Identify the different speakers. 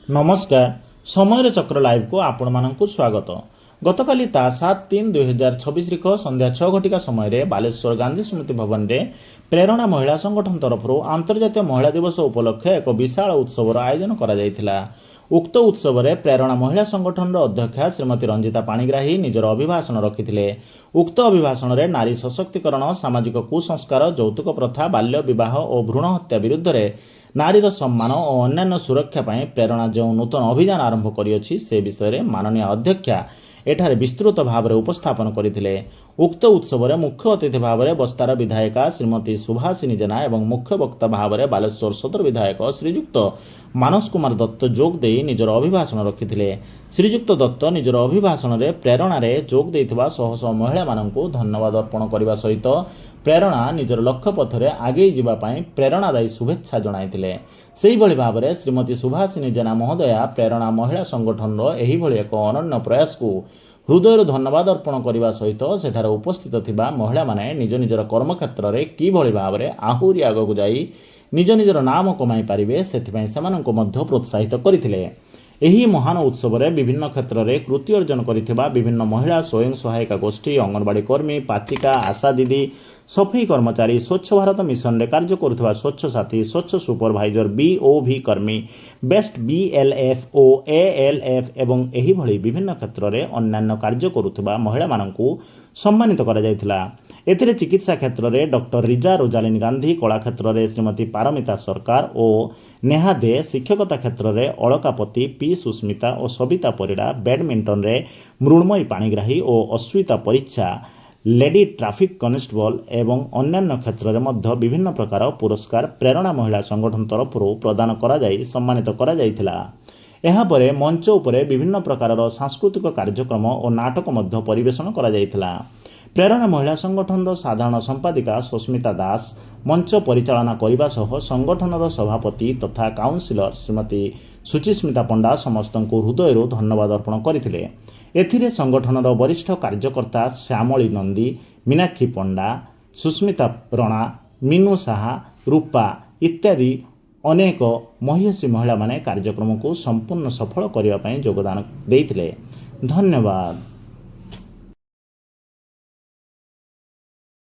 Speaker 1: नमस्कार समय चक्र लाइव को आपण मानक स्वागत। गतकाली ता 7/3/2026 संध्या 6 घटिका समय बालेश्वर गांधी स्मृति भवन में प्रेरणा महिला संगठन तरफ अंतर्जातीय महिला दिवस उपलक्षे एक विशाल उत्सवर आयोजन करा। उक्त उत्सव में प्रेरणा महिला संगठन अध्यक्षा श्रीमती रंजिता पाणिग्राही निजर अभिभाषण रखिथिले। उक्त अभिभाषण में नारी सशक्तिकरण, सामाजिक कुसंस्कार, यौतुक प्रथा, बाल्य विवाह और भ्रूण हत्या विरुद्ध में नारीर सम्मान और अन्यान्य सुरक्षा पाई प्रेरणा जो नूतन अभियान आरंभ करियछि से विषय में माननीय अध्यक्षा एठारे विस्तृत भाव में उपस्थापन करथिले। उक्त उत्सव में मुख्य अतिथि भाव में बस्तार विधायिका श्रीमती सुभाषिनी जेना एवं मुख्य वक्ता भाव में बालेश्वर सदर विधायक श्रीजुक्त मानस कुमार दत्त जोग दे निजर अभिभाषण रखिथिले। श्रीजुक्त दत्त निजर अभिभाषण में प्रेरणा रे जोग देइथिबा शह शह महिला माननकु धन्यवाद अर्पण करने सहित प्रेरणा निजर लक्ष्य पथरे आगे जीवा पाई प्रेरणादायी शुभेच्छा जणाइथिले। सेही भली भाव में श्रीमती सुभाषिनी जेना महोदया प्रेरणा महिला संगठन एही भली एक अनन्य प्रयास को हृदय धन्यवाद अर्पण करने सहित सेठार उपस्थित थिबा महिला माने निज निजर कर्मक्षेत्र में कि भली भाव में आहुरी आगक जाई निज निजर नाम कमाई पारिबे सेथिपई सेमानंको मध्य प्रोत्साहित करथिले। एही महान उत्सव में विभिन्न क्षेत्र में कृति अर्जन करिथिबा विभिन्न महिला स्वयं सहायिका गोष्ठी, अंगनवाड़ी कर्मी, पाचिका, आशा दीदी, सफाई कर्मचारी, स्वच्छ भारत मिशन रे कार्य करुवा स्वच्छ साथी, स्वच्छ सुपरभाइजर, बीओभी कर्मी, बेस्ट बीएलएफ ओ एएलएफ एवं एही भली विभिन्न क्षेत्र में अन्यान्य कार्य करुवा महिला माननकु सम्मानित करा जायतिला। एथिरे चिकित्सा क्षेत्र में डॉक्टर रिजा रोजालिन गांधी, कला क्षेत्र में श्रीमती पारमिता सरकार और नेहा दे, शिक्षकता क्षेत्र में अलकापति, पी सुस्मिता और सबिता परिड़ा, बैडमिंटन में मृण्मयी पाणिग्राही और अश्विता परीक्षा, लेडी ट्राफिक कनेस्टेबल एवं अन्यान्य क्षेत्र में मध्य विभिन्न प्रकार पुरस्कार प्रेरणा महिला संगठन तरफ प्रदान करा जाई सम्मानित करा जायतिला। एहापरे मंच उपरे विभिन्न प्रकार सांस्कृतिक कार्यक्रम और नाटक मध्य परिवेषण करा जायतिला। प्रेरणा महिला संगठन साधारण संपादिका सुस्मिता दास मंच परिचालना करने सह संगठन सभापति तथा काउंसिलर श्रीमती सुचिस्मिता पंडा समस्त हृदय धन्यवाद अर्पण करथिले। एथिरे संगठन वरिष्ठ कार्यकर्ता श्यामली नंदी, मीनाक्षी पंडा, सुस्मिता रणा, मीनू साहा, रूपा इत्यादि अनेक महिषी महिला माने कार्यक्रम को संपूर्ण सफल करने योगदान देइथिले। धन्यवाद।